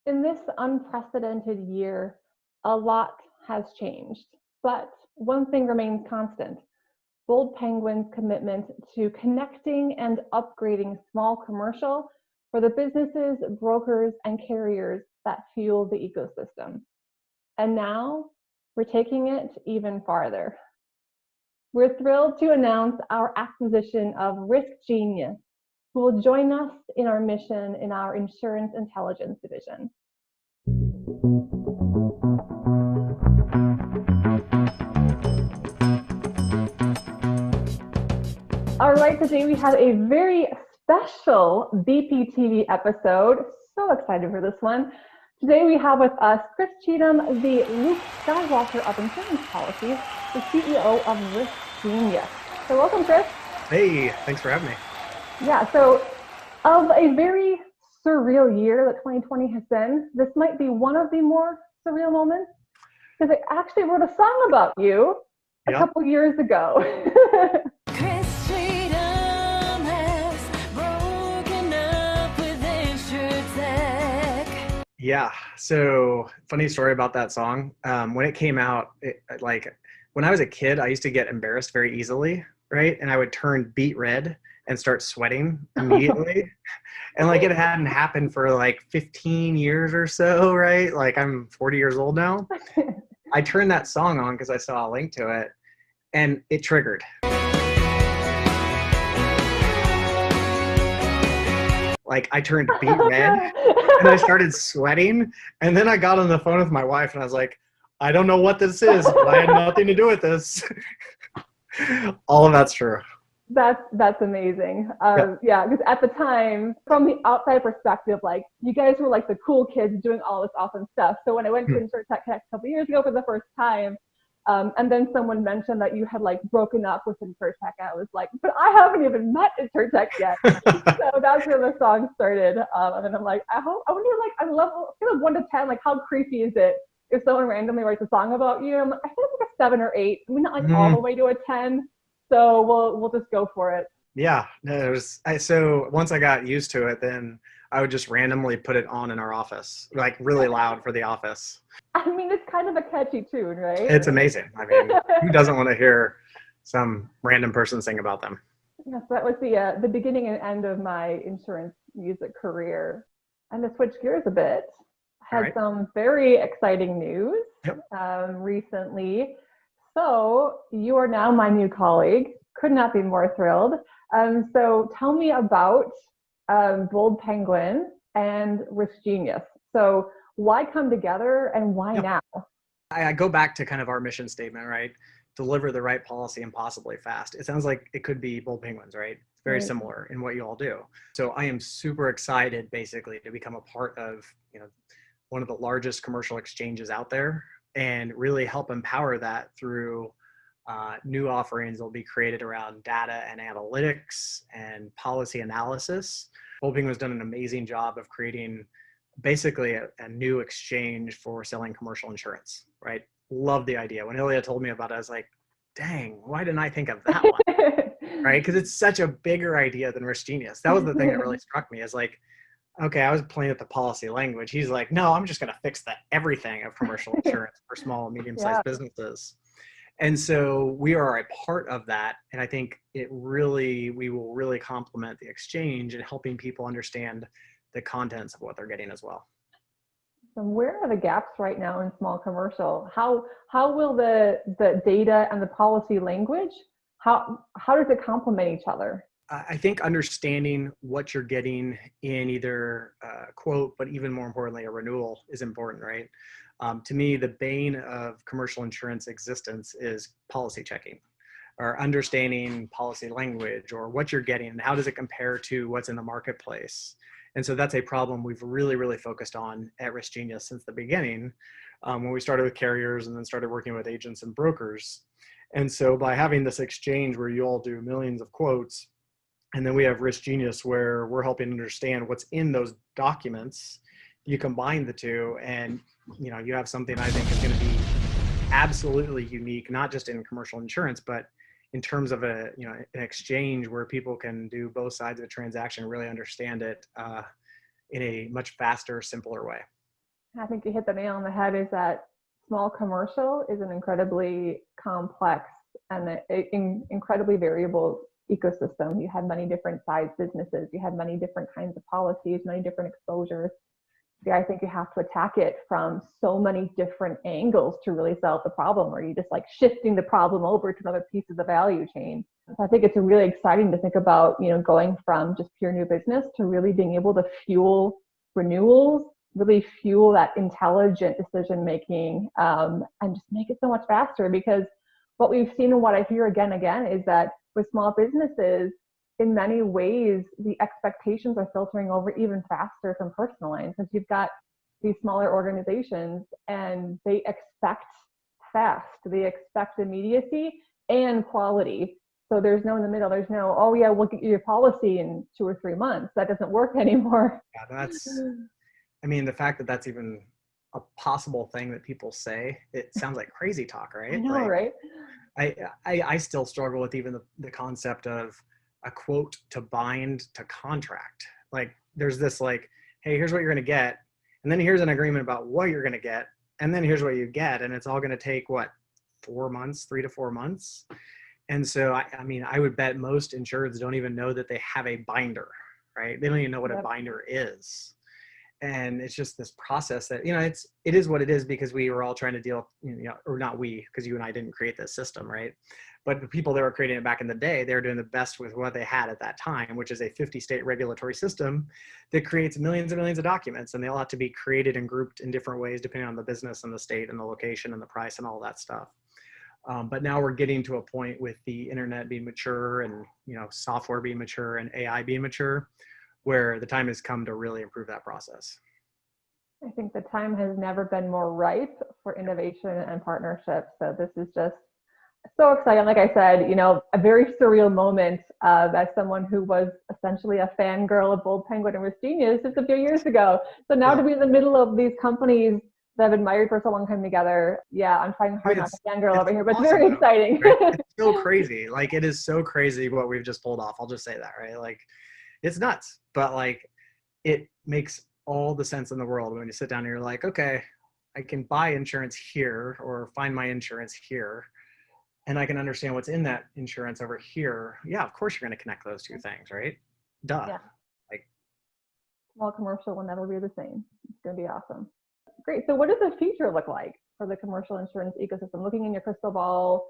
In this unprecedented year, a lot has changed, but one thing remains constant. Bold Penguin's commitment to connecting and upgrading small commercial for the businesses, brokers, and carriers that fuel the ecosystem. And now we're taking it even farther. We're thrilled to announce our acquisition of Risk Genius, who will join us in our mission in our insurance intelligence division. All right, today we have a very special BPTV episode. So excited for this one. Today we have with us Chris Cheatham, the Luke Skywalker of insurance policies, the CEO of Risk Genius. So welcome, Chris. Hey, thanks for having me. Yeah, so of a very surreal year that 2020 has been, this might be one of the more surreal moments, because I actually wrote a song about you a couple years ago. Chris Cheatham has broken up with InsurTech. Yeah, so funny story about that song. When it came out, when I was a kid, I used to get embarrassed very easily, right? And I would turn beet red and start sweating immediately. And like it hadn't happened for like 15 years or so, right? Like I'm 40 years old now. I turned that song on because I saw a link to it and it triggered. Like I turned beet red and I started sweating. And then I got on the phone with my wife and I was like, I don't know what this is, but I had nothing to do with this. All of that's true. That's amazing. Yeah, because at the time, from the outside perspective, like you guys were like the cool kids doing all this awesome stuff. So when I went to InsurTech Connect a couple years ago for the first time, and then someone mentioned that you had like broken up with InsurTech, I was like, but I haven't even met InsurTech yet. So that's where the song started. And then I'm like, I wonder, like, I feel like 1 to 10, like how creepy is it if someone randomly writes a song about you? I'm like, I feel like a 7 or 8. I mean, not like all the way to a 10. So we'll just go for it. Yeah, no, so once I got used to it, then I would just randomly put it on in our office, like really loud for the office. I mean, it's kind of a catchy tune, right? It's amazing. I mean, who doesn't want to hear some random person sing about them? Yes, that was the beginning and end of my insurance music career. And to switch gears a bit, I had some very exciting news recently. So you are now my new colleague. Could not be more thrilled. So tell me about Bold Penguin and Risk Genius. So why come together and why now? I go back to kind of our mission statement, right? Deliver the right policy and possibly fast. It sounds like it could be Bold Penguins, right? It's very similar in what you all do. So I am super excited basically to become a part of, one of the largest commercial exchanges out there and really help empower that through new offerings that will be created around data and analytics and policy analysis. Bold Penguin's done an amazing job of creating basically a new exchange for selling commercial insurance, right? Love the idea. When Ilya told me about it, I was like, dang, why didn't I think of that one? Right? Because it's such a bigger idea than Risk Genius. That was the thing that really struck me, is like, okay, I was playing with the policy language. He's like, no, I'm just going to fix everything of commercial insurance for small and medium-sized businesses. And so we are a part of that. And I think we will really complement the exchange in helping people understand the contents of what they're getting as well. So where are the gaps right now in small commercial? How will the data and the policy language, how does it complement each other? I think understanding what you're getting in either a quote, but even more importantly, a renewal is important, right? To me, the bane of commercial insurance existence is policy checking, or understanding policy language, or what you're getting and how does it compare to what's in the marketplace. And so that's a problem we've really, really focused on at Risk Genius since the beginning, when we started with carriers and then started working with agents and brokers. And so by having this exchange where you all do millions of quotes, and then we have Risk Genius where we're helping understand what's in those documents, you combine the two and you have something I think is going to be absolutely unique, not just in commercial insurance, but in terms of an exchange where people can do both sides of a transaction and really understand it in a much faster, simpler way. I think you hit the nail on the head, is that small commercial is an incredibly complex and incredibly variable ecosystem. You have many different size businesses, you have many different kinds of policies, many different exposures. I think you have to attack it from so many different angles to really solve the problem, or you just like shifting the problem over to another piece of the value chain. So I think it's really exciting to think about, going from just pure new business to really being able to fuel renewals, really fuel that intelligent decision making, and just make it so much faster. Because what we've seen and what I hear again and again is that with small businesses, in many ways, the expectations are filtering over even faster from personal lines, because you've got these smaller organizations and they expect fast, they expect immediacy and quality. So there's no in the middle. There's no, oh yeah, we'll get you your policy in 2 or 3 months. That doesn't work anymore. Yeah, the fact that that's even a possible thing that people say, it sounds like crazy talk, right? I know, right? I still struggle with even the concept of a quote to bind to contract. Like there's this like, hey, here's what you're going to get. And then here's an agreement about what you're going to get. And then here's what you get. And it's all going to take what, 4 months, 3 to 4 months. And so, I would bet most insureds don't even know that they have a binder, right? They don't even know what a binder is. And it's just this process that, it is what it is, because we were all trying to deal, or not we, because you and I didn't create this system, right? But the people that were creating it back in the day, they were doing the best with what they had at that time, which is a 50-state regulatory system that creates millions and millions of documents, and they all have to be created and grouped in different ways depending on the business and the state and the location and the price and all that stuff. But now we're getting to a point with the internet being mature and software being mature and AI being mature, where the time has come to really improve that process. I think the time has never been more ripe for innovation and partnership. So this is just so exciting. Like I said, a very surreal moment as someone who was essentially a fangirl of Bold Penguin and Rich Genius just a few years ago. So now to be in the middle of these companies that I've admired for so long time together. Yeah, I'm trying hard not to fangirl over here, but it's very exciting. Right? It's so crazy. Like, it is so crazy what we've just pulled off. I'll just say that, right? Like, it's nuts, but like, it makes all the sense in the world when you sit down and you're like, okay, I can buy insurance here or find my insurance here, and I can understand what's in that insurance over here. Yeah, of course you're going to connect those two things, right? Duh. Yeah. Like, small commercial will never be the same. It's going to be awesome. Great. So what does the future look like for the commercial insurance ecosystem? Looking in your crystal ball,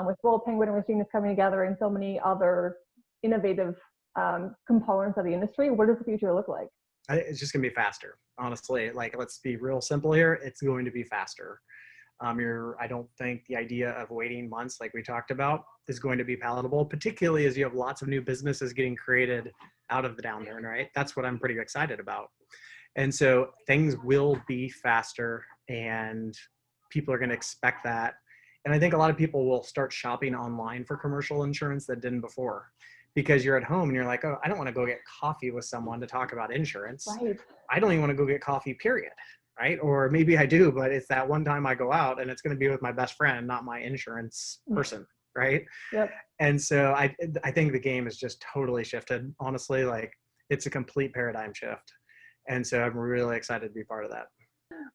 with Bold Penguin and Rich Genius coming together and so many other innovative components of the industry, what does the future look like? It's just going to be faster, honestly. Like, let's be real simple here. It's going to be faster. I don't think the idea of waiting months, like we talked about, is going to be palatable, particularly as you have lots of new businesses getting created out of the downturn, right? That's what I'm pretty excited about. And so things will be faster, and people are going to expect that. And I think a lot of people will start shopping online for commercial insurance that didn't before, because you're at home and you're like, oh, I don't want to go get coffee with someone to talk about insurance. Right. I don't even want to go get coffee, period. Right? Or maybe I do, but it's that one time I go out and it's going to be with my best friend, not my insurance person. Right. Yep. And so I think the game has just totally shifted. Honestly, like, it's a complete paradigm shift. And so I'm really excited to be part of that.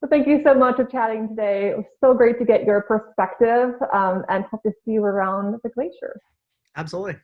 Well, thank you so much for chatting today. It was so great to get your perspective, and hope to see you around the glacier. Absolutely.